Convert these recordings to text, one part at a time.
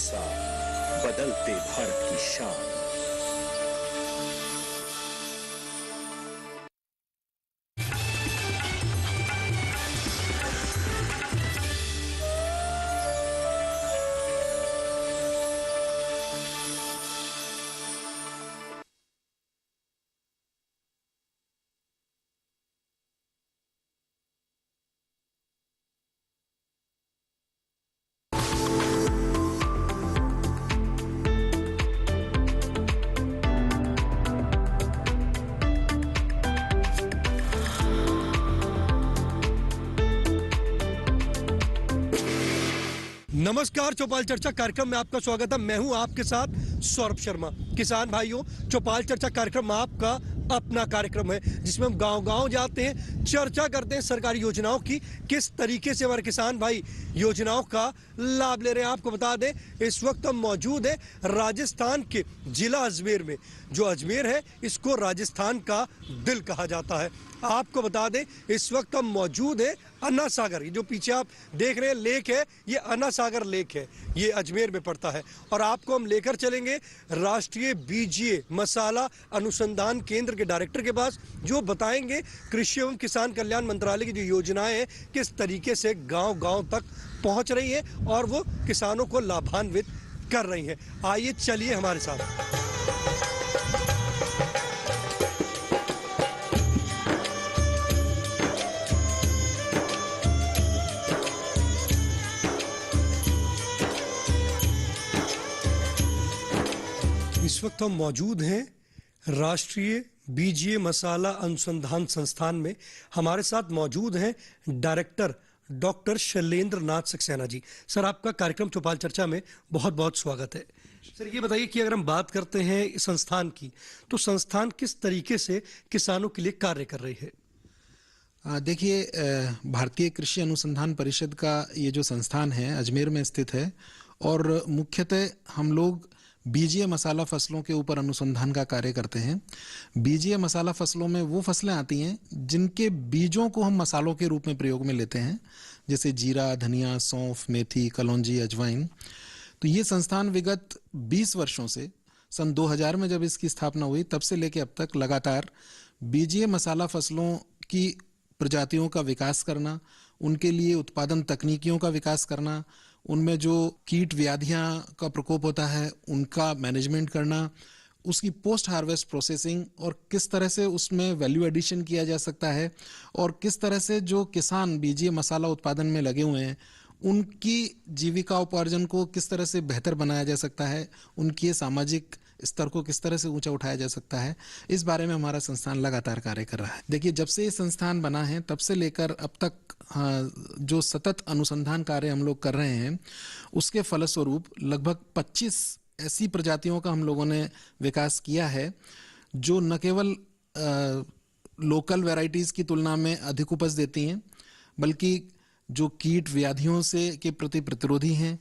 साथ बदलते भारत की शान। नमस्कार, चौपाल चर्चा कार्यक्रम में आपका स्वागत है। मैं हूं आपके साथ सौरभ शर्मा। किसान भाइयों, चौपाल चर्चा कार्यक्रम आपका अपना कार्यक्रम है जिसमें हम गांव-गांव जाते हैं, चर्चा करते हैं सरकारी योजनाओं की, किस तरीके से हमारे किसान भाई योजनाओं का लाभ ले रहे हैं। आपको बता दें, इस वक्त हम मौजूद हैं राजस्थान के जिला अजमेर में। जो अजमेर है, इसको राजस्थान का दिल कहा जाता है। आपको बता दें, इस वक्त हम मौजूद है अन्ना सागर। ये जो पीछे आप देख रहे हैं लेक है, ये अन्ना सागर लेक है, ये अजमेर में पड़ता है। और आपको हम लेकर चलेंगे राष्ट्रीय बीजीय मसाला अनुसंधान केंद्र के डायरेक्टर के पास, जो बताएंगे कृषि एवं किसान कल्याण मंत्रालय की जो योजनाएं हैं किस तरीके से गांव-गांव तक पहुंच रही है और वो किसानों को लाभान्वित कर रही है। आइए चलिए हमारे साथ। इस वक्त हम मौजूद हैं राष्ट्रीय बीजीय मसाला अनुसंधान संस्थान में। हमारे साथ मौजूद हैं डायरेक्टर डॉक्टर शैलेंद्र नाथ सक्सेना जी। सर, आपका कार्यक्रम चौपाल चर्चा में बहुत बहुत स्वागत है। सर, ये बताइए कि अगर हम बात करते हैं संस्थान की, तो संस्थान किस तरीके से किसानों के लिए कार्य कर रही है? देखिए, भारतीय कृषि अनुसंधान परिषद का ये जो संस्थान है अजमेर में स्थित है और मुख्यतः हम लोग बीजीय मसाला फसलों के ऊपर अनुसंधान का कार्य करते हैं। बीजीय मसाला फसलों में वो फसलें आती हैं जिनके बीजों को हम मसालों के रूप में प्रयोग में लेते हैं, जैसे जीरा, धनिया, सौंफ, मेथी, कलौंजी, अजवाइन। तो ये संस्थान विगत 20 वर्षों से, सन 2000 में जब इसकी स्थापना हुई तब से लेकर अब तक लगातार बीजीय मसाला फसलों की प्रजातियों का विकास करना, उनके लिए उत्पादन तकनीकियों का विकास करना, उनमें जो कीट व्याधियां का प्रकोप होता है उनका मैनेजमेंट करना, उसकी पोस्ट हार्वेस्ट प्रोसेसिंग और किस तरह से उसमें वैल्यू एडिशन किया जा सकता है और किस तरह से जो किसान बीजीय मसाला उत्पादन में लगे हुए हैं उनकी जीविका उपार्जन को किस तरह से बेहतर बनाया जा सकता है, उनकी सामाजिक स्तर को किस तरह से ऊंचा उठाया जा सकता है, इस बारे में हमारा संस्थान लगातार कार्य कर रहा है। देखिए, जब से ये संस्थान बना है तब से लेकर अब तक जो सतत अनुसंधान कार्य हम लोग कर रहे हैं, उसके फलस्वरूप लगभग 25 ऐसी प्रजातियों का हम लोगों ने विकास किया है जो न केवल लोकल वैरायटीज की तुलना में अधिक उपज देती हैं, बल्कि जो कीट व्याधियों से के प्रति प्रतिरोधी हैं,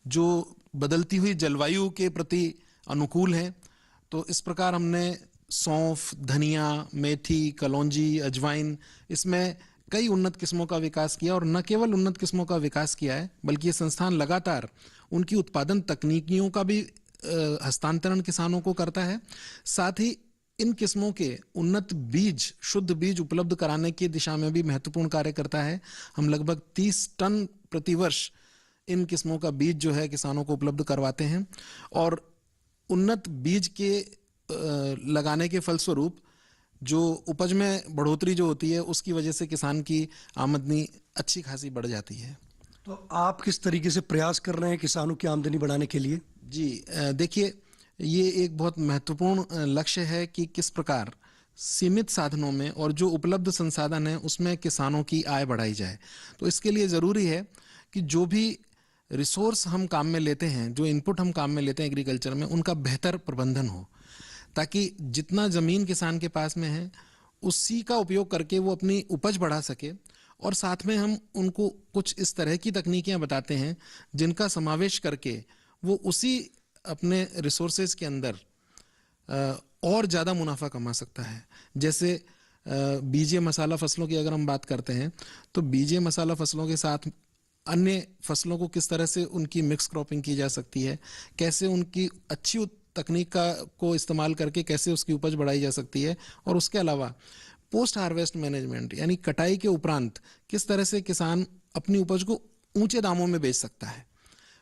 जो बदलती हुई जलवायु के प्रति अनुकूल है। तो इस प्रकार हमने सौंफ, धनिया, मेथी, कलौंजी, अजवाइन, इसमें कई उन्नत किस्मों का विकास किया और न केवल उन्नत किस्मों का विकास किया है बल्कि ये संस्थान लगातार उनकी उत्पादन तकनीकियों का भी हस्तांतरण किसानों को करता है। साथ ही इन किस्मों के उन्नत बीज, शुद्ध बीज उपलब्ध कराने की दिशा में भी महत्वपूर्ण कार्य करता है। हम लगभग 30 टन प्रतिवर्ष इन किस्मों का बीज जो है किसानों को उपलब्ध करवाते हैं और उन्नत बीज के लगाने के फलस्वरूप जो उपज में बढ़ोतरी जो होती है उसकी वजह से किसान की आमदनी अच्छी खासी बढ़ जाती है। तो आप किस तरीके से प्रयास कर रहे हैं किसानों की आमदनी बढ़ाने के लिए? जी, देखिए, ये एक बहुत महत्वपूर्ण लक्ष्य है कि किस प्रकार सीमित साधनों में और जो उपलब्ध संसाधन है उसमें किसानों की आय बढ़ाई जाए। तो इसके लिए ज़रूरी है कि जो भी रिसोर्स हम काम में लेते हैं, जो इनपुट हम काम में लेते हैं एग्रीकल्चर में, उनका बेहतर प्रबंधन हो, ताकि जितना ज़मीन किसान के पास में है उसी का उपयोग करके वो अपनी उपज बढ़ा सके। और साथ में हम उनको कुछ इस तरह की तकनीकियां बताते हैं जिनका समावेश करके वो उसी अपने रिसोर्सेज के अंदर और ज़्यादा मुनाफा कमा सकता है। जैसे बीजीय मसाला फसलों की अगर हम बात करते हैं तो बीजीय मसाला फसलों के साथ अन्य फसलों को किस तरह से उनकी मिक्स क्रॉपिंग की जा सकती है, कैसे उनकी अच्छी तकनीक को इस्तेमाल करके कैसे उसकी उपज बढ़ाई जा सकती है, और उसके अलावा पोस्ट हार्वेस्ट मैनेजमेंट यानी कटाई के उपरांत किस तरह से किसान अपनी उपज को ऊंचे दामों में बेच सकता है,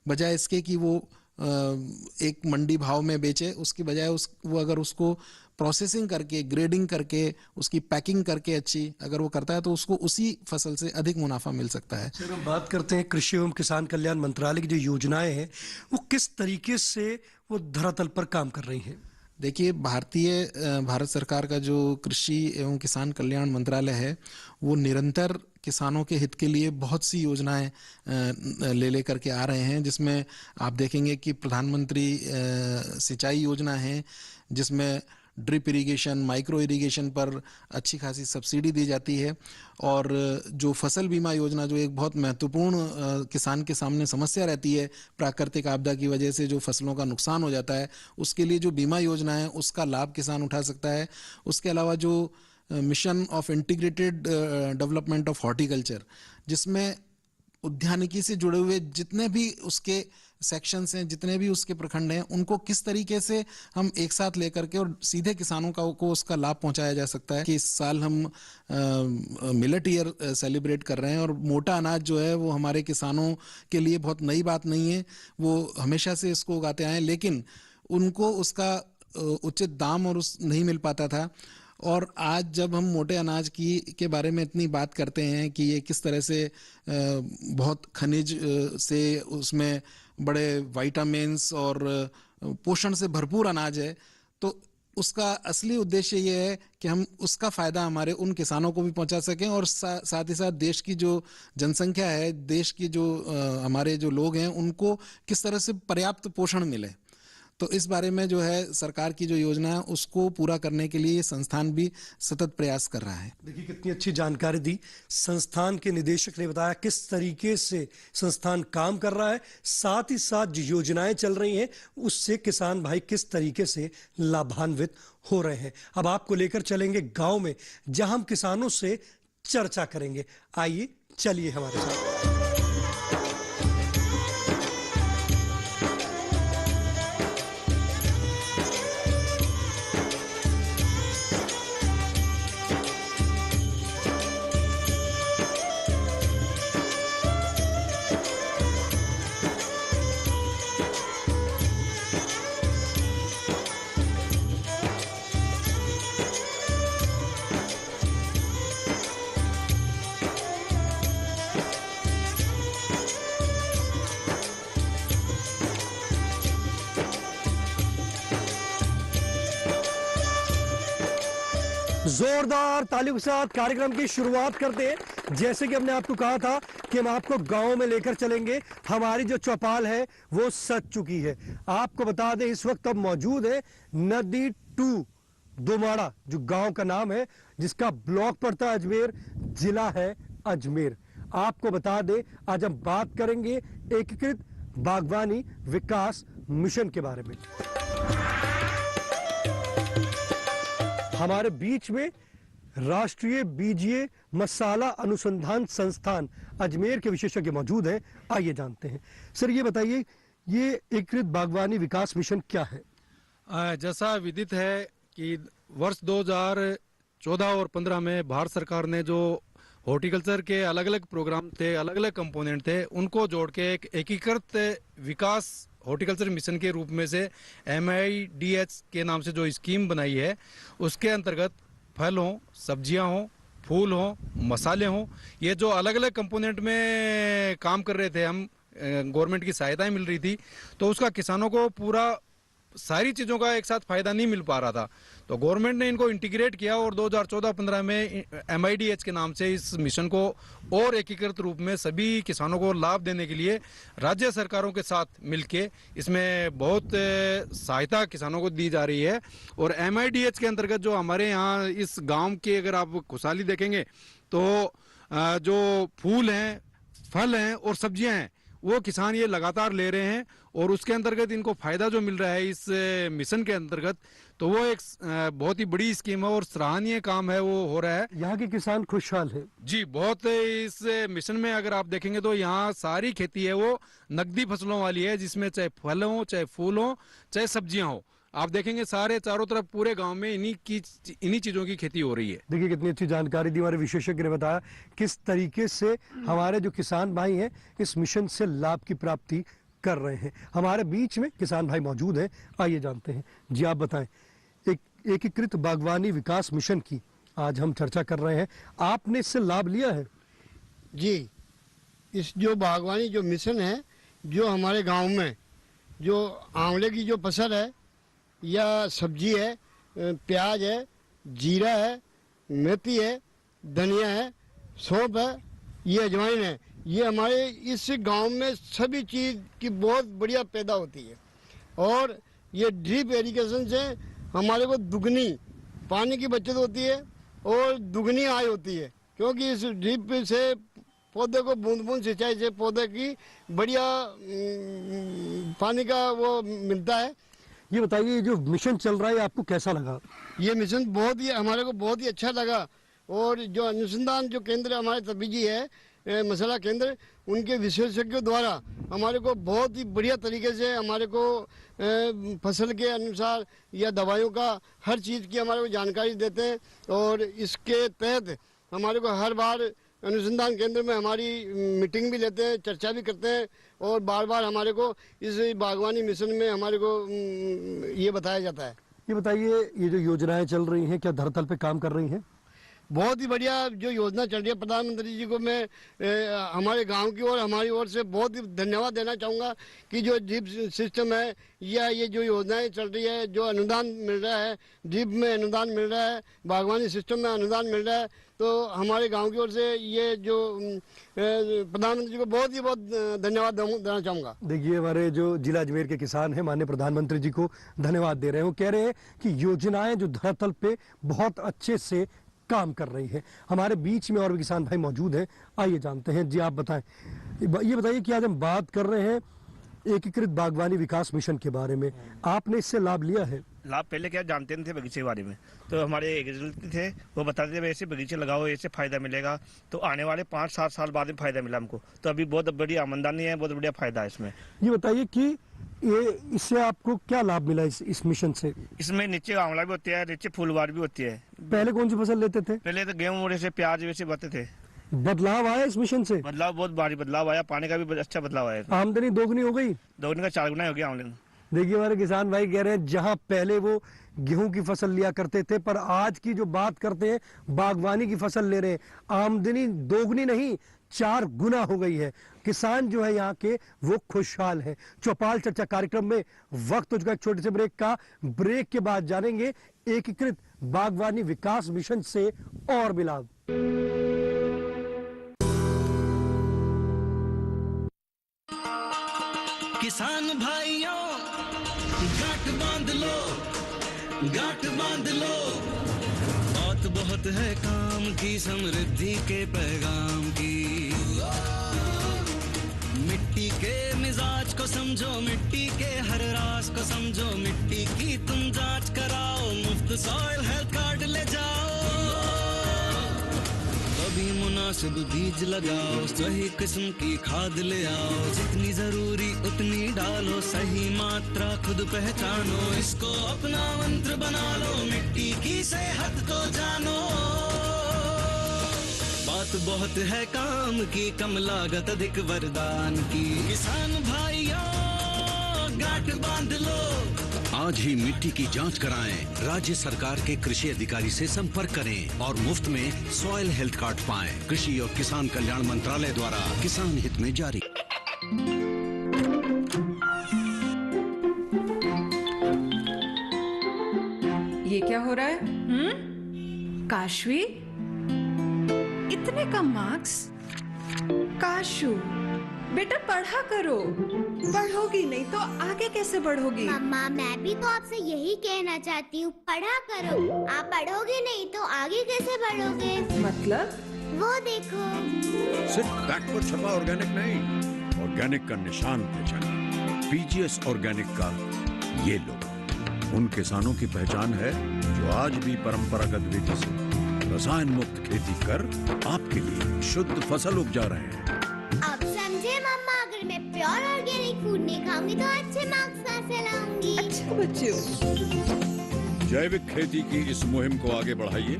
बजाय इसके कि वो एक मंडी भाव में बेचे, उसकी बजाय वो अगर उसको प्रोसेसिंग करके, ग्रेडिंग करके, उसकी पैकिंग करके अच्छी अगर वो करता है तो उसको उसी फसल से अधिक मुनाफा मिल सकता है। सर, हम बात करते हैं कृषि एवं किसान कल्याण मंत्रालय की जो योजनाएं हैं वो किस तरीके से वो धरातल पर काम कर रही हैं? देखिए, भारत सरकार का जो कृषि एवं किसान कल्याण मंत्रालय है वो निरंतर किसानों के हित के लिए बहुत सी योजनाएं ले करके आ रहे हैं, जिसमें आप देखेंगे कि प्रधानमंत्री सिंचाई योजना है, जिसमें ड्रिप इरिगेशन, माइक्रो इरिगेशन पर अच्छी खासी सब्सिडी दी जाती है, और जो फसल बीमा योजना, जो एक बहुत महत्वपूर्ण किसान के सामने समस्या रहती है, प्राकृतिक आपदा की वजह से जो फसलों का नुकसान हो जाता है, उसके लिए जो बीमा योजना है उसका लाभ किसान उठा सकता है। उसके अलावा जो mission of integrated development of horticulture, जिसमें उद्यानिकी से जुड़े हुए जितने भी उसके सेक्शंस हैं, जितने भी उसके प्रखंड हैं, उनको किस तरीके से हम एक साथ लेकर के और सीधे किसानों को उसका लाभ पहुंचाया जा सकता है। कि इस साल हम मिलेट ईयर सेलिब्रेट कर रहे हैं, और मोटा अनाज जो है वो हमारे किसानों के लिए बहुत नई बात नहीं है, वो हमेशा से इसको उगाते आए हैं, लेकिन उनको उसका उचित दाम और नहीं मिल पाता था। और आज जब हम मोटे अनाज के बारे में इतनी बात करते हैं कि ये किस तरह से बहुत खनिज से, उसमें बड़े विटामिन्स और पोषण से भरपूर अनाज है, तो उसका असली उद्देश्य ये है कि हम उसका फ़ायदा हमारे उन किसानों को भी पहुंचा सकें, और साथ ही साथ देश की जो जनसंख्या है, देश की जो हमारे जो लोग हैं, उनको किस तरह से पर्याप्त पोषण मिले। तो इस बारे में जो है सरकार की जो योजना है उसको पूरा करने के लिए ये संस्थान भी सतत प्रयास कर रहा है। देखिए, कितनी अच्छी जानकारी दी संस्थान के निदेशक ने, बताया किस तरीके से संस्थान काम कर रहा है, साथ ही साथ जो योजनाएं चल रही हैं उससे किसान भाई किस तरीके से लाभान्वित हो रहे हैं। अब आपको लेकर चलेंगे गांव में, जहां हम किसानों से चर्चा करेंगे। आइए, चलिए हमारे साथ। जोरदार तालियों के साथ कार्यक्रम की शुरुआत करते हैं। जैसे कि हमने आपको कहा था कि हम आपको गांव में लेकर चलेंगे, हमारी जो चौपाल है वो सज चुकी है। आपको बता दें, इस वक्त अब मौजूद है नदी 2 दोमाड़ा, जो गांव का नाम है, जिसका ब्लॉक पड़ता है अजमेर, जिला है अजमेर। आपको बता दें, आज हम बात करेंगे एकीकृत बागवानी विकास मिशन के बारे में। हमारे बीच में राष्ट्रीय बीजीय मसाला अनुसंधान संस्थान अजमेर के विशेषज्ञ मौजूद हैं। आइए जानते हैं। सर, ये बताइए, ये एकीकृत बागवानी विकास मिशन क्या है? जैसा विदित है कि वर्ष 2014 और 15 में भारत सरकार ने जो हॉर्टिकल्चर के अलग अलग प्रोग्राम थे, अलग अलग कंपोनेंट थे, उनको जोड़ के एक एकीकृत विकास हॉर्टिकल्चर मिशन के रूप में से MIDH के नाम से जो स्कीम बनाई है, उसके अंतर्गत फल हो, सब्जियां हो, फूल हो, मसाले हो, ये जो अलग अलग कंपोनेंट में काम कर रहे थे हम, गवर्नमेंट की सहायताएं मिल रही थी, तो उसका किसानों को पूरा सारी चीज़ों का एक साथ फायदा नहीं मिल पा रहा था। तो गवर्नमेंट ने इनको इंटीग्रेट किया और 2014-15 में MIDH के नाम से इस मिशन को और एकीकृत रूप में सभी किसानों को लाभ देने के लिए राज्य सरकारों के साथ मिलके इसमें बहुत सहायता किसानों को दी जा रही है। और MIDH के अंतर्गत जो हमारे यहाँ इस गाँव के अगर आप खुशहाली देखेंगे तो जो फूल हैं, फल हैं और सब्जियाँ हैं, वो किसान ये लगातार ले रहे हैं, और उसके अंतर्गत इनको फायदा जो मिल रहा है इस मिशन के अंतर्गत, तो वो एक बहुत ही बड़ी स्कीम है और सराहनीय काम है वो हो रहा है। यहाँ के किसान खुशहाल है जी बहुत। इस मिशन में अगर आप देखेंगे तो यहाँ सारी खेती है वो नकदी फसलों वाली है, जिसमें चाहे फल हो, चाहे फूल हो, चाहे सब्जियां हो। आप देखेंगे सारे चारों तरफ पूरे गांव में इन्हीं चीजों की खेती हो रही है। देखिए कितनी अच्छी जानकारी दी हमारे विशेषज्ञ ने बताया किस तरीके से हमारे जो किसान भाई हैं इस मिशन से लाभ की प्राप्ति कर रहे हैं। हमारे बीच में किसान भाई मौजूद हैं, आइए जानते हैं। जी आप बताएं, एकीकृत बागवानी विकास मिशन की आज हम चर्चा कर रहे हैं, आपने इससे लाभ लिया है? जी, इस जो बागवानी जो मिशन है, जो हमारे गांव में जो आंवले की जो फसल है या सब्जी है, प्याज है, जीरा है, मेथी है, धनिया है, सौंफ है, ये अजवाइन है, ये हमारे इस गांव में सभी चीज़ की बहुत बढ़िया पैदा होती है। और ये ड्रिप इरिगेशन से हमारे को दुगनी पानी की बचत होती है और दुगनी आय होती है, क्योंकि इस ड्रिप से पौधे को बूंद बूंद सिंचाई से पौधे की बढ़िया पानी का वो मिलता है। ये बताइए, ये जो मिशन चल रहा है आपको कैसा लगा? ये मिशन बहुत ही हमारे को बहुत ही अच्छा लगा। और जो अनुसंधान जो केंद्र हमारे तबीजी है मसाला केंद्र, उनके विशेषज्ञों द्वारा हमारे को बहुत ही बढ़िया तरीके से हमारे को फसल के अनुसार या दवाइयों का हर चीज़ की हमारे को जानकारी देते हैं। और इसके तहत हमारे को हर बार अनुसंधान केंद्र में हमारी मीटिंग भी लेते हैं, चर्चा भी करते हैं और बार बार हमारे को इस बागवानी मिशन में हमारे को ये बताया जाता है। ये बताइए, ये जो योजनाएं चल रही हैं क्या धरातल पे काम कर रही हैं? बहुत ही बढ़िया जो योजना चल रही है, प्रधानमंत्री जी को मैं हमारे गांव की और हमारी ओर से बहुत ही धन्यवाद देना चाहूँगा कि जो ड्रिप सिस्टम है या ये जो योजनाएं चल रही है, जो अनुदान मिल रहा है, ड्रिप में अनुदान मिल रहा है, बागवानी सिस्टम में अनुदान मिल रहा है, तो हमारे गांव की ओर से ये जो प्रधानमंत्री जी को बहुत ही बहुत धन्यवाद देना चाहूँगा। देखिए, हमारे जो जिला अजमेर के किसान हैं माननीय प्रधानमंत्री जी को धन्यवाद दे रहे हैं। वो कह रहे हैं कि योजनाएं जो धरातल पे बहुत अच्छे से काम कर रही है। हमारे बीच में और भी किसान भाई मौजूद हैं, आइए जानते हैं। जी आप बताएं, ये बताइए कि आज हम बात कर रहे हैं एकीकृत बागवानी विकास मिशन के बारे में, आपने इससे लाभ लिया है? लाभ पहले क्या जानते नहीं थे बगीचे के बारे में, तो हमारे एग्रीकल्चर थे वो बताते थे ऐसे बगीचे लगाओ, ऐसे फायदा मिलेगा। तो आने वाले 5-7 साल बाद में फायदा मिला हमको, तो अभी बहुत बड़ी आमदनी है, बहुत बढ़िया फायदा है इसमें। ये बताइए कि ये इससे आपको क्या लाभ मिला इस मिशन से? इसमें नीचे आंवला भी होती है, नीचे फूलवार भी होती है। पहले कौन सी फसल लेते थे? पहले तो गेहूं वैसे प्याज वैसे बोते थे। बदलाव आया इस मिशन से? बदलाव बहुत भारी बदलाव आया, पानी का भी अच्छा बदलाव आया। आमदनी दोगुनी हो गई? दोगुनी का 4 गुना हो गया आंवले में। देखिए, हमारे किसान भाई कह रहे हैं जहां पहले वो गेहूं की फसल लिया करते थे, पर आज की जो बात करते हैं बागवानी की फसल ले रहे हैं, आमदनी दोगुनी नहीं 4 गुना हो गई है। किसान जो है यहाँ के वो खुशहाल है। चौपाल चर्चा कार्यक्रम में वक्त हो चुका है छोटे से ब्रेक का। ब्रेक के बाद जानेंगे एकीकृत बागवानी विकास मिशन से और भी लाभ। किसान भाइयों गांठ बांध लो, गांठ बांध लो, बात बहुत है काम की, समृद्धि के पैगाम की। मिट्टी के मिजाज को समझो, मिट्टी के हर राज को समझो, मिट्टी की तुम जांच कराओ, मुफ्त सॉइल हेल्थ कार्ड ले जाओ। कभी मुनासिब बीज लगाओ, सही किस्म की खाद ले आओ, जितनी जरूरी उतनी डालो, सही मात्रा खुद पहचानो, इसको अपना मंत्र बना लो, मिट्टी की सेहत को जानो। बात बहुत है काम की, कम लागत अधिक वरदान की। किसान भाइयों गांठ बांध लो, आज ही मिट्टी की जांच कराएं। राज्य सरकार के कृषि अधिकारी से संपर्क करें और मुफ्त में सॉइल हेल्थ कार्ड पाएं। कृषि और किसान कल्याण मंत्रालय द्वारा किसान हित में जारी। ये क्या हो रहा है? काशवी, इतने कम मार्क्स? काशू बेटा पढ़ा करो, पढ़ोगी नहीं तो आगे कैसे बढ़ोगी? मम्मा मैं भी तो आपसे यही कहना चाहती हूँ, पढ़ा करो। आप पढ़ोगे नहीं तो आगे कैसे बढ़ोगे? मतलब? वो देखो, सिर्फ बैक पर छपा ऑर्गेनिक नहीं, ऑर्गेनिक का निशान पहचाना। पीजीएस ऑर्गेनिक का ये लो। उन किसानों की पहचान है जो आज भी परंपरागत विधि से रसायन मुक्त खेती कर आपके लिए शुद्ध फसल उपजा रहे हैं। अब समझे मम्मा, अगर मैं प्योर ऑर्गेनिक फूड नहीं खाऊंगी तो अच्छे मार्क्स कहाँ से लाऊंगी? अच्छा बच्चों, जैविक खेती की इस मुहिम को आगे बढ़ाइए,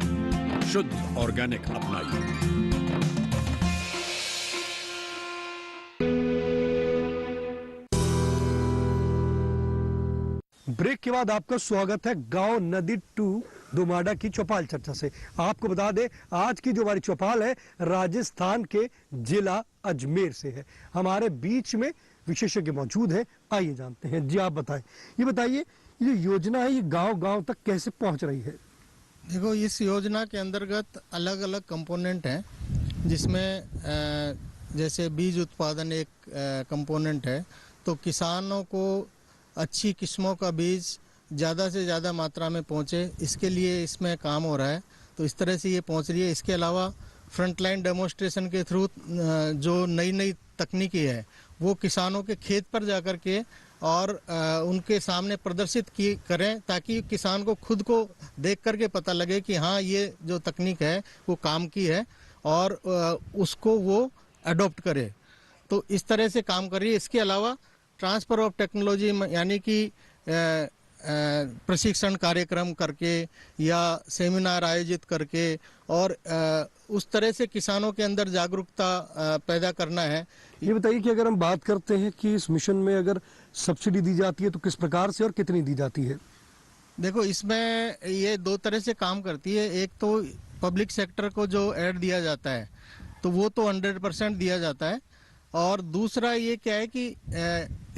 शुद्ध ऑर्गेनिक अपनाइए। ब्रेक के बाद आपका स्वागत है गांव नदी 2 दोमाडा की चौपाल चर्चा से। आपको बता दें, आज की जो हमारी चौपाल है राजस्थान के जिला अजमेर से है। हमारे बीच में विशेषज्ञ मौजूद हैं, आइए जानते हैं। जी आप बताएं, ये बताइए, ये योजना है ये गांव-गांव तक कैसे पहुंच रही है? देखो, इस योजना के अंतर्गत अलग अलग कंपोनेंट हैं, जिसमें जैसे बीज उत्पादन एक कंपोनेंट है। तो किसानों को अच्छी किस्मों का बीज ज़्यादा से ज़्यादा मात्रा में पहुँचे, इसके लिए इसमें काम हो रहा है। तो इस तरह से ये पहुँच रही है। इसके अलावा फ्रंटलाइन डेमोन्स्ट्रेशन के थ्रू जो नई नई तकनीकी है वो किसानों के खेत पर जाकर के और उनके सामने प्रदर्शित करें, ताकि किसान को खुद को देख करके पता लगे कि हाँ, ये जो तकनीक है वो काम की है और उसको वो अडॉप्ट करे। तो इस तरह से काम कर रही है। इसके अलावा ट्रांसफर ऑफ टेक्नोलॉजी यानी कि प्रशिक्षण कार्यक्रम करके या सेमिनार आयोजित करके और उस तरह से किसानों के अंदर जागरूकता पैदा करना है। ये बताइए कि अगर हम बात करते हैं कि इस मिशन में अगर सब्सिडी दी जाती है तो किस प्रकार से और कितनी दी जाती है? देखो, इसमें ये दो तरह से काम करती है। एक तो पब्लिक सेक्टर को जो ऐड दिया जाता है तो वो तो 100% दिया जाता है, और दूसरा ये क्या है कि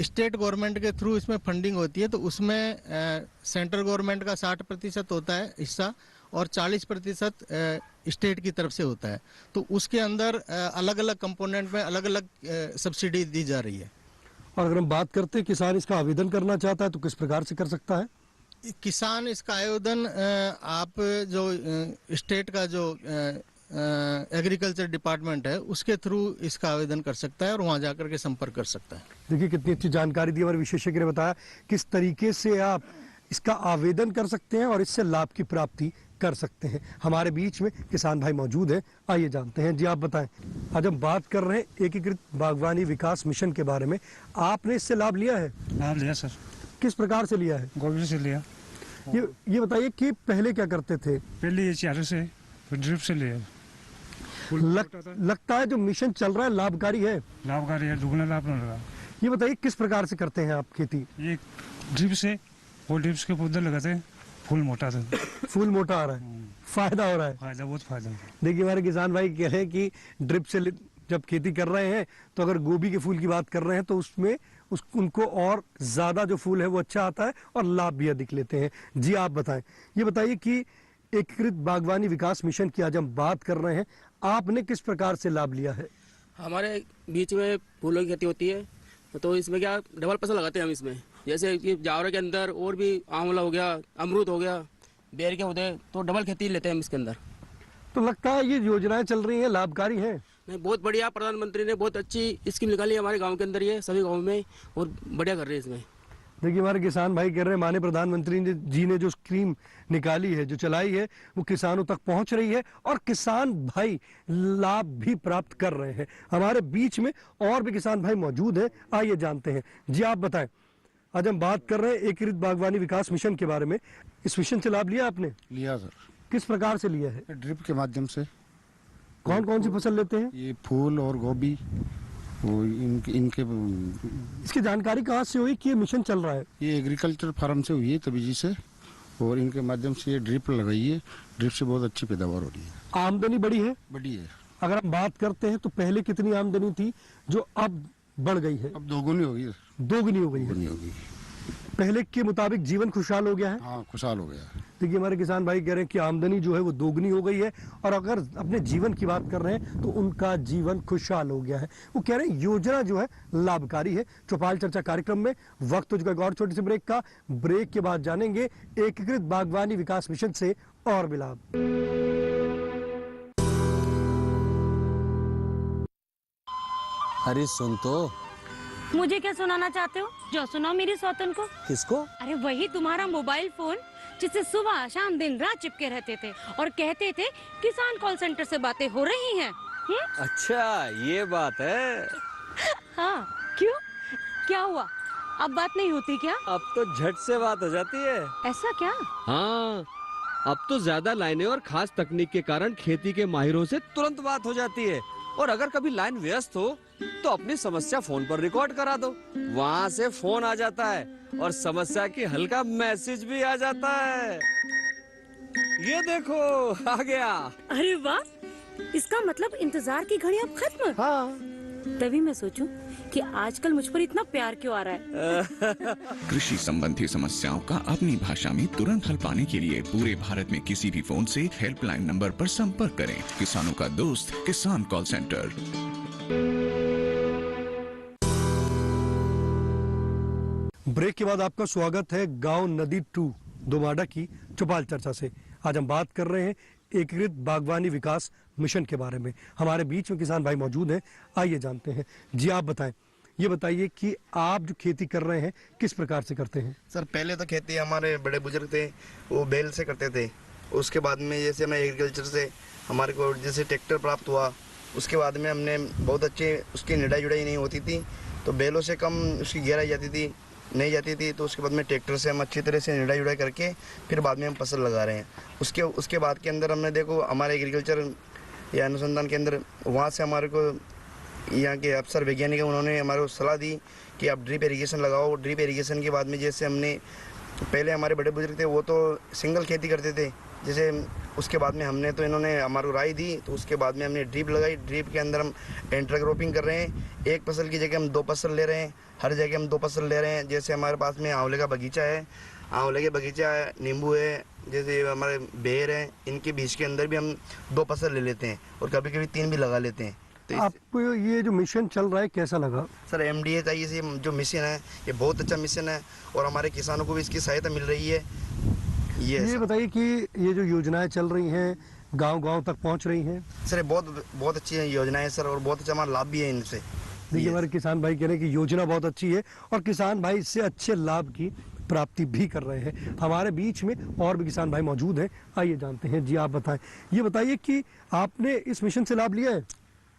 स्टेट गवर्नमेंट के थ्रू इसमें फंडिंग होती है। तो उसमें सेंट्रल गवर्नमेंट का 60% होता है हिस्सा और 40% स्टेट की तरफ से होता है। तो उसके अंदर अलग अलग कंपोनेंट में अलग अलग सब्सिडी दी जा रही है। और अगर हम बात करते हैं किसान इसका आवेदन करना चाहता है तो किस प्रकार से कर सकता है? किसान इसका आवेदन आप जो स्टेट का जो एग्रीकल्चर डिपार्टमेंट है उसके थ्रू इसका आवेदन कर सकता है और वहां जाकर के संपर्क कर सकता है। देखिए कितनी अच्छी जानकारी दी हमारे विशेषज्ञ ने बताया किस तरीके से आप इसका आवेदन कर सकते हैं और इससे लाभ की प्राप्ति कर सकते हैं। हमारे बीच में किसान भाई मौजूद हैं, आइए जानते हैं। जी आप बताएं, आज हम बात कर रहे हैं एकीकृत बागवानी विकास मिशन के बारे में। आपने इससे लाभ लिया है? लाभ लिया सर। किस प्रकार से लिया है? गवर्नमेंट से लिया। ये बताइए कि पहले क्या करते थे? पहले ये चारों से ड्रिप से लिया। लगता है जो मिशन चल रहा है लाभकारी है? लाभकारी है, दुगना लाभ मिल रहा। ये बताइए किस प्रकार से करते हैं आप खेती? ये ड्रिप से, वो ड्रिप्स के पौधे लगाते हैं, फूल मोटा था। फूल मोटा आ रहा है, फायदा हो रहा है? फायदा, बहुत फायदा। देखिए हमारे किसान भाई कह रहे हैं कि ड्रिप से जब खेती कर रहे हैं तो अगर गोभी के फूल की बात कर रहे हैं तो उसमें उनको और ज्यादा जो फूल है वो अच्छा आता है और लाभ भी अधिक लेते हैं। जी आप बताएं, ये बताइए कि एकीकृत बागवानी विकास मिशन की आज हम बात कर रहे हैं, आपने किस प्रकार से लाभ लिया है? हमारे बीच में फूलों की खेती होती है, तो इसमें क्या डबल फसल लगाते हैं हम इसमें। जैसे कि जावरे के अंदर और भी आंवला हो गया, अमरूद हो गया, बेर के होते, तो डबल खेती लेते हैं हम इसके अंदर। तो लगता है ये योजनाएं चल रही हैं लाभकारी हैं? नहीं, बहुत बढ़िया, प्रधानमंत्री ने बहुत अच्छी स्कीम निकाली है हमारे गांव के अंदर, ये सभी गाँव में, और बढ़िया कर रहे हैं इसमें। देखिए हमारे किसान भाई कह रहे हैं माननीय प्रधानमंत्री जी ने जो स्कीम निकाली है, जो चलाई है, वो किसानों तक पहुंच रही है और किसान भाई लाभ भी प्राप्त कर रहे हैं। हमारे बीच में और भी किसान भाई मौजूद हैं, आइए जानते हैं। जी आप बताएं, आज हम बात कर रहे हैं एकीकृत बागवानी विकास मिशन के बारे में। इस मिशन से लाभ लिया आपने? लिया सर। किस प्रकार से लिया है? ड्रिप के माध्यम से। कौन कौन सी फसल लेते हैं? ये फूल और गोभी, वो इनके इसकी जानकारी कहाँ से हुई कि ये मिशन चल रहा है? ये एग्रीकल्चर फार्म से हुई है तभी जी से, और इनके माध्यम से ये ड्रिप लगाई है। ड्रिप से बहुत अच्छी पैदावार हो रही है। आमदनी बढ़ी है? बढ़ी है। अगर हम बात करते हैं तो पहले कितनी आमदनी थी जो अब बढ़ गई है? अब दोगुनी होगी। दोगुनी हो गई है। पहले के मुताबिक जीवन खुशहाल हो गया है? हाँ, खुशहाल हो गया है। देखिए हमारे किसान भाई कह रहे हैं कि आमदनी जो है वो दोगुनी हो गई है, और अगर अपने जीवन की बात कर रहे हैं तो उनका जीवन खुशहाल हो गया है। वो कह रहे हैं योजना जो है लाभकारी है। चौपाल चर्चा कार्यक्रम में वक्त हो चुका है और छोटे से ब्रेक का। ब्रेक के बाद जानेंगे एकीकृत बागवानी विकास मिशन से और भी लाभ। अरे सुन तो, मुझे क्या सुनाना चाहते हो? जो सुनाओ मेरी सौतन को। किसको? अरे वही तुम्हारा मोबाइल फोन जिससे सुबह शाम दिन रात चिपके रहते थे और कहते थे किसान कॉल सेंटर से बातें हो रही हैं। अच्छा ये बात है। हाँ क्यों, क्या हुआ? अब बात नहीं होती क्या? अब तो झट से बात हो जाती है। ऐसा क्या? हाँ, अब तो ज्यादा लाइनें और खास तकनीक के कारण खेती के माहिरों से तुरंत बात हो जाती है। और अगर कभी लाइन व्यस्त हो तो अपनी समस्या फोन पर रिकॉर्ड करा दो, वहाँ से फोन आ जाता है और समस्या की हल का मैसेज भी आ जाता है। ये देखो आ गया। अरे वाह, इसका मतलब इंतजार की घड़ी अब खत्म। हाँ। तभी मैं सोचूं कि आजकल मुझ पर इतना प्यार क्यों आ रहा है। कृषि संबंधी समस्याओं का अपनी भाषा में तुरंत हल पाने के लिए पूरे भारत में किसी भी फोन से हेल्पलाइन नंबर पर संपर्क करें। किसानों का दोस्त किसान कॉल सेंटर। ब्रेक के बाद आपका स्वागत है गांव नदी 2 दोमाडा की चौपाल चर्चा से। आज हम बात कर रहे हैं एकीकृत बागवानी विकास मिशन के बारे में। हमारे बीच में किसान भाई मौजूद हैं, आइए जानते हैं। जी आप बताएं, ये बताइए कि आप जो खेती कर रहे हैं किस प्रकार से करते हैं? सर पहले तो खेती हमारे बड़े बुजुर्ग थे वो बैल से करते थे। उसके बाद में जैसे हमें एग्रीकल्चर से हमारे को जैसे ट्रैक्टर प्राप्त हुआ, उसके बाद में हमने बहुत अच्छे उसकी निडाई जुड़ाई नहीं होती थी तो बैलों से कम उसकी गहराई नहीं जाती थी, तो उसके बाद में ट्रैक्टर से हम अच्छी तरह से निडाई जुड़ाई करके फिर बाद में हम फसल लगा रहे हैं। उसके बाद के अंदर हमने देखो हमारे एग्रीकल्चर या अनुसंधान केंद्र, वहाँ से हमारे को यहाँ के अफसर वैज्ञानिक उन्होंने हमारे को सलाह दी कि आप ड्रिप इरिगेशन लगाओ। ड्रिप इरिगेशन के बाद में जैसे हमने पहले हमारे बड़े बुजुर्ग थे वो तो सिंगल खेती करते थे, जैसे उसके बाद में हमने तो इन्होंने हमारे को राय दी तो उसके बाद में हमने ड्रिप लगाई। ड्रिप के अंदर हम इंटरक्रॉपिंग कर रहे हैं, एक फसल की जगह हम 2 फसल ले रहे हैं, हर जगह हम 2 फसल ले रहे हैं। जैसे हमारे पास में आंवले का बगीचा है, आंवले के बगीचा है, नींबू है, जैसे हमारे बेर है, इनके बीच के अंदर भी हम 2 फसल ले लेते हैं और कभी कभी 3 भी लगा लेते हैं। तो आपको ये जो मिशन चल रहा है कैसा लगा? सर MDA से जो मिशन है ये बहुत अच्छा मिशन है और हमारे किसानों को भी इसकी सहायता मिल रही है। ये बताइए कि ये जो योजनाएं चल रही हैं गांव-गांव तक पहुंच रही हैं? सर बहुत अच्छी योजनाएं सर और बहुत अच्छा हमारा लाभ भी है इनसे। देखिए हमारे किसान भाई कह रहे हैं कि योजना बहुत अच्छी है और किसान भाई इससे अच्छे लाभ की प्राप्ति भी कर रहे हैं। हमारे बीच में और भी किसान भाई मौजूद हैं, आइए जानते हैं। जी आप बताएं, ये बताइए कि आपने इस मिशन से लाभ लिया है?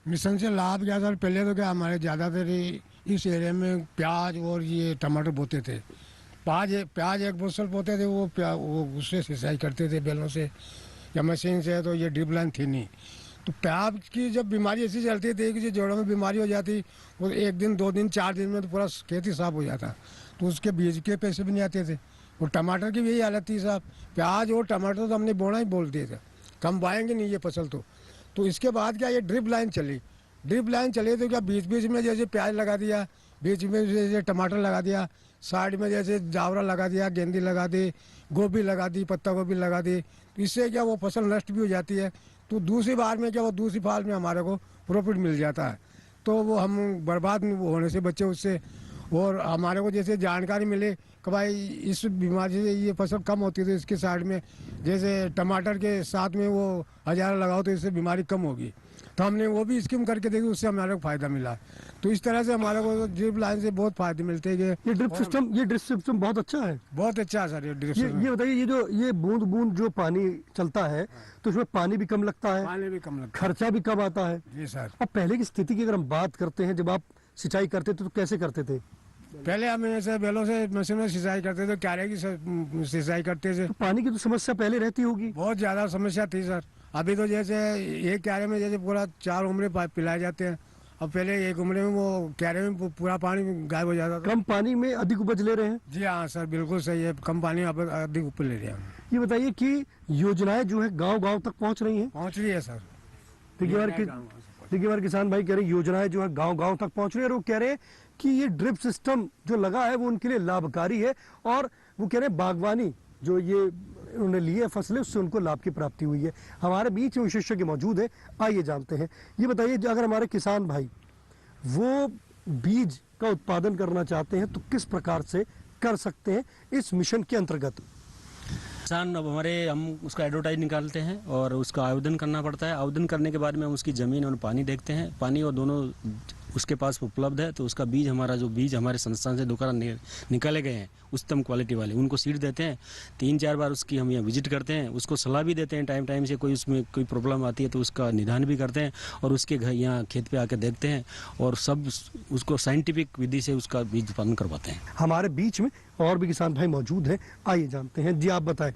मिशन से लाभ क्या सर, पहले तो क्या हमारे ज़्यादातर इस एरिया में प्याज और ये टमाटर बोते थे। प्याज एक फसल बोते थे, वो उससे सिंचाई करते थे बैलों से या मशीन से, तो ये ड्रिप लाइन थी नहीं। तो प्याज की जब बीमारी ऐसी चलती थी कि जोड़ों में बीमारी हो जाती, वो 1 दिन 2 दिन 4 दिन में तो पूरा खेती साफ हो जाता, तो उसके बीज के पैसे भी नहीं आते थे। और टमाटर की भी यही हालत थी साहब, प्याज और टमाटर तो हमने बोना ही बोल दिए थे, कम बाएंगे नहीं ये फसल। तो इसके बाद क्या ये ड्रिप लाइन चली तो क्या बीच बीच में जैसे प्याज लगा दिया, बीच में जैसे टमाटर लगा दिया, साइड में जैसे जावरा लगा दिया, गेंदी लगा दी, गोभी लगा दी, पत्ता गोभी लगा दी। तो इससे क्या वो फसल नष्ट भी हो जाती है, तो दूसरी बार में क्या वो दूसरी फाल में हमारे को प्रॉफिट मिल जाता है, तो वो हम बर्बाद होने से बचे उससे। और हमारे को जैसे जानकारी मिले कि भाई इस बीमारी से ये फसल कम होती है तो इसके साइड में जैसे टमाटर के साथ में वो हजारा लगाओ तो इससे बीमारी कम होगी, तो हमने वो भी स्कीम करके देखी, उससे हमारे को फायदा मिला। तो इस तरह से हमारे को ड्रिप लाइन से बहुत फायदे मिलते हैं। ये ड्रिप सिस्टम बहुत अच्छा है। बहुत अच्छा है सर ये ड्रिप सिस्टम। ये बताइए ये बूंद बूंद जो पानी चलता है तो इसमें पानी भी कम लगता है, पानी भी कम लगता है, खर्चा भी कम आता है। जी सर। अब पहले की स्थिति की अगर हम बात करते हैं, जब आप सिंचाई करते थे तो कैसे करते थे? पहले हम ऐसे बैलों से मशीन में सिंचाई करते थे, क्यारे की सिंचाई करते थे। तो पानी की तो समस्या पहले रहती होगी? बहुत ज्यादा समस्या थी सर। अभी तो जैसे एक क्यारे में जैसे पूरा 4 उमरे पिलाए जाते हैं, अब पहले 1 उमरे में वो क्यारे में पूरा पानी गायब हो जाता था। कम पानी में अधिक उपज ले रहे हैं? जी हाँ सर, बिल्कुल सही है, कम पानी में अधिक उपज ले रहे हैं। ये बताइए कि योजनाएं जो है गाँव-गाँव तक पहुँच रही है? पहुँच रही है सर। देखिए हमारे किसान भाई कह रहे योजनाएं जो है गांव-गांव तक पहुंच रही है और वो कह रहे हैं कि ये ड्रिप सिस्टम जो लगा है वो उनके लिए लाभकारी है और वो कह रहे हैं बागवानी जो ये उन्होंने ली है फसलें उससे उनको लाभ की प्राप्ति हुई है। हमारे बीच में विशेषज्ञ मौजूद है, आइए जानते हैं। ये बताइए अगर हमारे किसान भाई वो बीज का उत्पादन करना चाहते हैं तो किस प्रकार से कर सकते हैं इस मिशन के अंतर्गत? किसान अब हम उसका एडवर्टाइज निकालते हैं और उसका आवेदन करना पड़ता है। आवेदन करने के बाद में हम उसकी ज़मीन और पानी देखते हैं, पानी और दोनों उसके पास उपलब्ध है, तो उसका बीज हमारा जो बीज हमारे संस्थान से दोबारा निकाले गए हैं उच्चतम क्वालिटी वाले, उनको सीड देते हैं। 3-4 बार उसकी हम यहाँ विजिट करते हैं, उसको सलाह भी देते हैं टाइम टाइम से, कोई उसमें कोई प्रॉब्लम आती है तो उसका निदान भी करते हैं और उसके घर यहाँ खेत पे आके देखते हैं और सब उसको साइंटिफिक विधि से उसका बीज उत्पादन करवाते हैं। हमारे बीच में और भी किसान भाई मौजूद हैं, आइए जानते हैं। जी आप बताएं,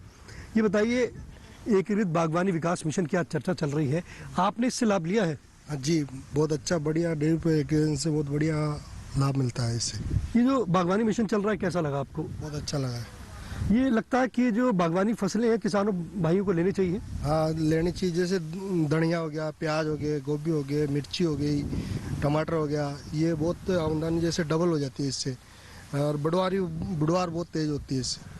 ये बताइए एकीकृत बागवानी विकास मिशन की आज चर्चा चल रही है, आपने इससे लाभ लिया है? जी बहुत अच्छा, बढ़िया, ड्रिप इरिगेशन से बहुत बढ़िया लाभ मिलता है इससे। ये जो बागवानी मिशन चल रहा है कैसा लगा आपको? बहुत अच्छा लगा है। ये लगता है कि ये जो बागवानी फसलें हैं किसानों भाइयों को लेनी चाहिए? हाँ लेनी चाहिए, जैसे धनिया हो गया, प्याज हो गए, गोभी हो गए, मिर्ची हो गई, टमाटर हो गया, ये बहुत आमदनी जैसे डबल हो जाती है इससे, और बुढ़वार बहुत तेज होती है इससे।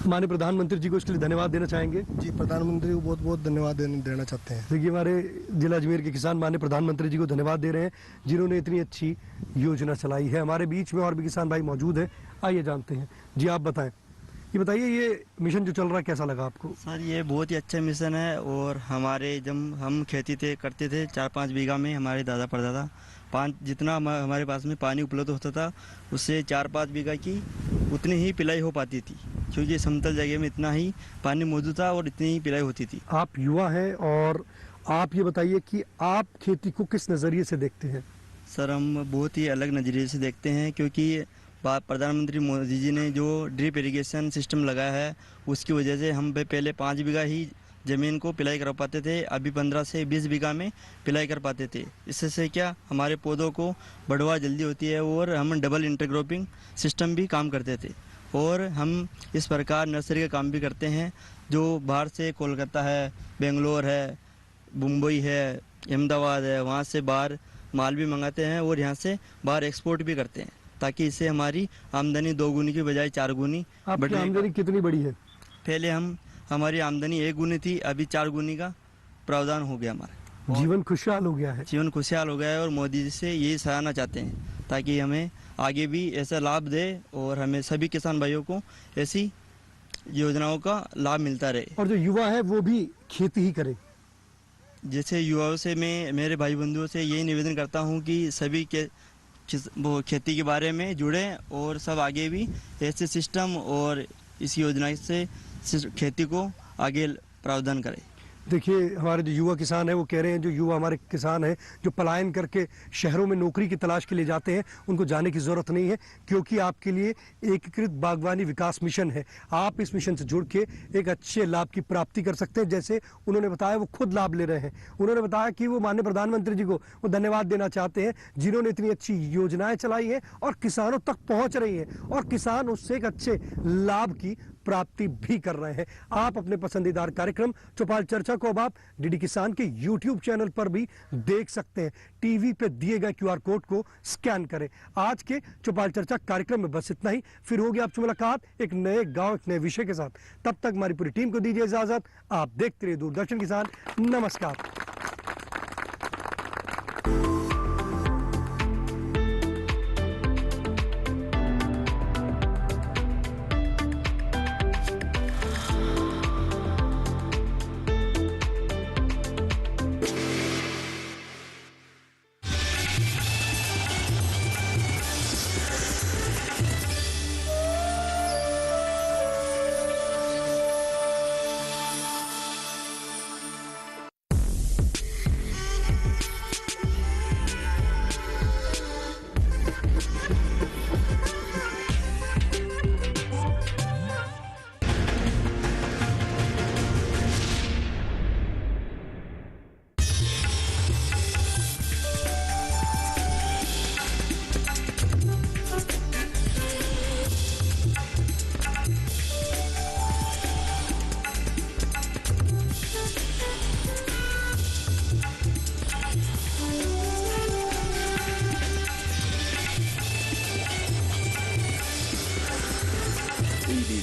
माननीय प्रधानमंत्री जी को इसके लिए धन्यवाद देना चाहेंगे? जी प्रधानमंत्री को बहुत बहुत धन्यवाद देना चाहते हैं। देखिए हमारे जिला अजमेर के किसान माननीय प्रधानमंत्री जी को धन्यवाद दे रहे हैं जिन्होंने इतनी अच्छी योजना चलाई है। हमारे बीच में और भी किसान भाई मौजूद हैं, आइए जानते हैं। जी आप बताएं, ये बताइए ये मिशन जो चल रहा है कैसा लगा आपको? सर ये बहुत ही अच्छा मिशन है, और हमारे जब हम खेती करते थे 4-5 बीघा में, हमारे दादा परदादा जितना हमारे पास में पानी उपलब्ध होता था उससे 4-5 बीघा की उतनी ही पिलाई हो पाती थी, क्योंकि समतल जगह में इतना ही पानी मौजूद था और इतनी ही पिलाई होती थी। आप युवा हैं और आप ये बताइए कि आप खेती को किस नज़रिए से देखते हैं? सर हम बहुत ही अलग नज़रिए से देखते हैं, क्योंकि प्रधानमंत्री मोदी जी ने जो ड्रिप इरिगेशन सिस्टम लगाया है उसकी वजह से हम पहले 5 बीघा ही ज़मीन को पिलाई कर पाते थे, अभी 15 से 20 बीघा में पिलाई कर पाते थे। इससे क्या हमारे पौधों को बढ़वा जल्दी होती है, और हम डबल इंटरक्रॉपिंग सिस्टम भी काम करते थे। और हम इस प्रकार नर्सरी का काम भी करते हैं, जो बाहर से कोलकाता है, बेंगलोर है, मुंबई है, अहमदाबाद है, वहाँ से बाहर माल भी मंगाते हैं और यहाँ से बाहर एक्सपोर्ट भी करते हैं, ताकि इससे हमारी आमदनी 2 गुनी की बजाय 4 गुनी बढ़े। आमदनी कितनी बड़ी है? पहले हमारी आमदनी 1 गुनी थी, अभी 4 गुनी का प्रावधान हो गया हमारा। जीवन खुशहाल हो गया है। जीवन खुशहाल हो गया है, और मोदी जी से यही सराहना चाहते हैं ताकि हमें आगे भी ऐसा लाभ दे और हमें सभी किसान भाइयों को ऐसी योजनाओं का लाभ मिलता रहे, और जो युवा है वो भी खेती ही करे। जैसे युवाओं से मैं मेरे भाई बंधुओं से यही निवेदन करता हूँ कि सभी के वो खेती के बारे में जुड़े और सब आगे भी ऐसे सिस्टम और इस योजना से खेती को आगे प्रावधान करें। देखिए हमारे जो युवा किसान हैं वो कह रहे हैं, जो युवा हमारे किसान हैं जो पलायन करके शहरों में नौकरी की तलाश के लिए जाते हैं, उनको जाने की ज़रूरत नहीं है, क्योंकि आपके लिए एकीकृत बागवानी विकास मिशन है। आप इस मिशन से जुड़ के एक अच्छे लाभ की प्राप्ति कर सकते हैं। जैसे उन्होंने बताया वो खुद लाभ ले रहे हैं, उन्होंने बताया कि वो माननीय प्रधानमंत्री जी को वो धन्यवाद देना चाहते हैं जिन्होंने इतनी अच्छी योजनाएं चलाई हैं और किसानों तक पहुँच रही हैं, और किसान उससे एक अच्छे लाभ की प्राप्ति भी कर रहे हैं। आप अपने पसंदीदार कार्यक्रम चौपाल चर्चा को अब आप डीडी किसान के YouTube चैनल पर भी देख सकते हैं। टीवी पे दिए गए QR कोड को स्कैन करें। आज के चौपाल चर्चा कार्यक्रम में बस इतना ही, फिर होगी आपसे मुलाकात एक नए गांव एक नए विषय के साथ। तब तक हमारी पूरी टीम को दीजिए इजाजत। आप देखते रहिए दूरदर्शन किसान। नमस्कार।